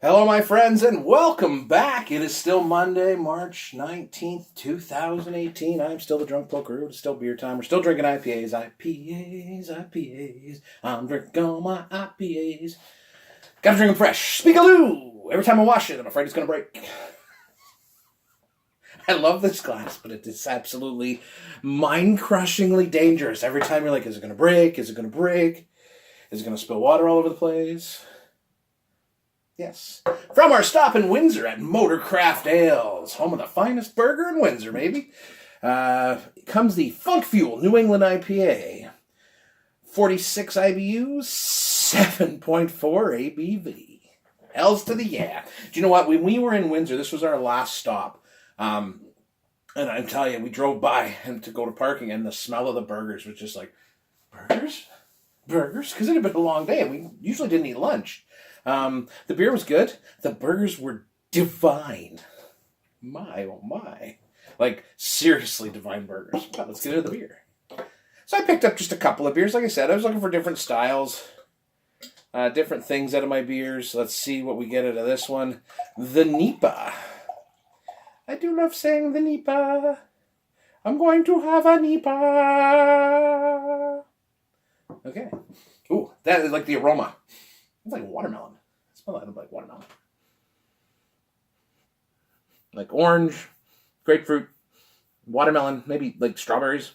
Hello, my friends, and welcome back. It is still Monday, March 19th, 2018. I'm still the Drunk Poker. It's still beer time. We're still drinking IPAs. I'm drinking all my IPAs. Gotta drink them fresh. Speak-a-loo! Every time I wash it, I'm afraid it's gonna break. I love this glass, but it is absolutely mind-crushingly dangerous. Every time you're like, is it gonna break? Is it gonna break? Is it gonna spill water all over the place? Yes. From our stop in Windsor at Motorcraft Ales, home of the finest burger in Windsor, maybe, comes the Funk Fuel New England IPA. 46 IBUs, 7.4 ABV. L's to the yeah. Do you know what? When we were in Windsor, this was our last stop. And I'm telling you, we drove by and to go to parking, and the smell of the burgers was just like, burgers? Burgers? Because it had been a long day, and we usually didn't eat lunch. The beer was good. The burgers were divine. My, oh my. Like, seriously divine burgers. But let's get into the beer. So I picked up just a couple of beers. Like I said, I was looking for different styles, different things out of my beers. Let's see what we get out of this one. The NEIPA. I do love saying the NEIPA. I'm going to have a NEIPA. Okay. Ooh, that is like the aroma. It's like watermelon. It smells like watermelon. Like orange, grapefruit, watermelon, maybe like strawberries.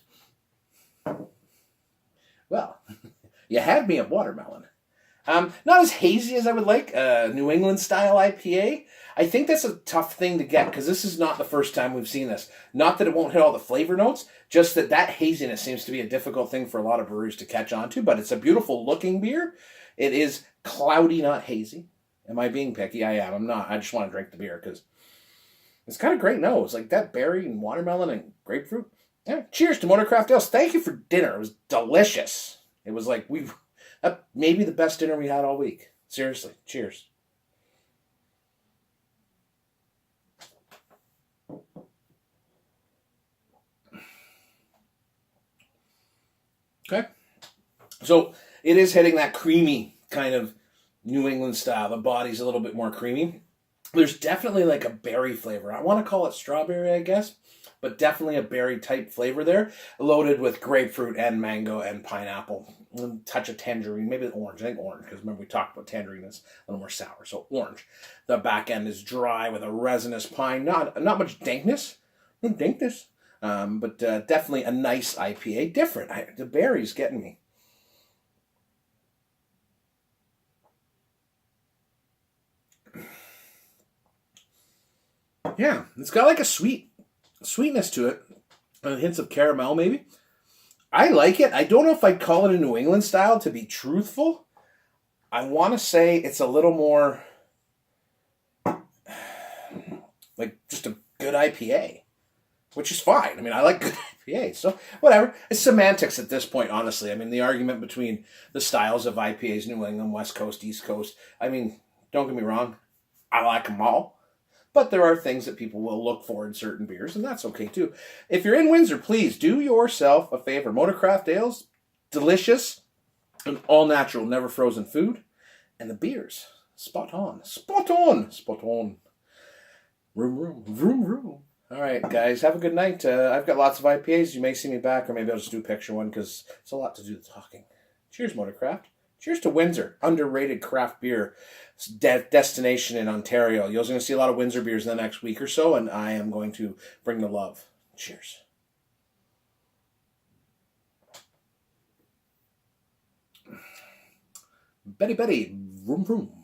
Well, you had me at watermelon. Not as hazy as I would like. New England style IPA. I think that's a tough thing to get because this is not the first time we've seen this. Not that it won't hit all the flavor notes, just that haziness seems to be a difficult thing for a lot of breweries to catch on to, but it's a beautiful looking beer. It is cloudy, not hazy. Am I being picky? I am. I'm not. I just want to drink the beer because it's got a great nose. Like that berry and watermelon and grapefruit. Yeah. Cheers to Motorcraft Ales. Thank you for dinner. It was delicious. It was like maybe the best dinner we had all week. Seriously. Cheers. Okay. So it is hitting that creamy kind of New England style. The body's a little bit more creamy. There's definitely like a berry flavor. I want to call it strawberry, I guess, but definitely a berry type flavor there, loaded with grapefruit and mango and pineapple. A touch of tangerine, maybe orange. I think orange, because remember we talked about tangerine is a little more sour, so orange. The back end is dry with a resinous pine. Not much dankness. No dankness. But definitely a nice IPA. Different. The berry's getting me. Yeah, it's got like a sweetness to it. Hints of caramel, maybe. I like it. I don't know if I'd call it a New England style, to be truthful. I want to say it's a little more like just a good IPA, which is fine. I mean, I like good IPAs, so whatever. It's semantics at this point, honestly. I mean, the argument between the styles of IPAs, New England, West Coast, East Coast, I mean, don't get me wrong. I like them all. But there are things that people will look for in certain beers, and that's okay too. If you're in Windsor, please do yourself a favor. Motorcraft Ales, delicious, and all natural, never frozen food. And the beers, spot on. Spot on. Spot on. Vroom. All right, guys, have a good night. I've got lots of IPAs. You may see me back, or maybe I'll just do a picture one because it's a lot to do the talking. Cheers, Motorcraft. Cheers to Windsor, underrated craft beer destination in Ontario. You're going to see a lot of Windsor beers in the next week or so, and I am going to bring the love. Cheers. Betty, vroom.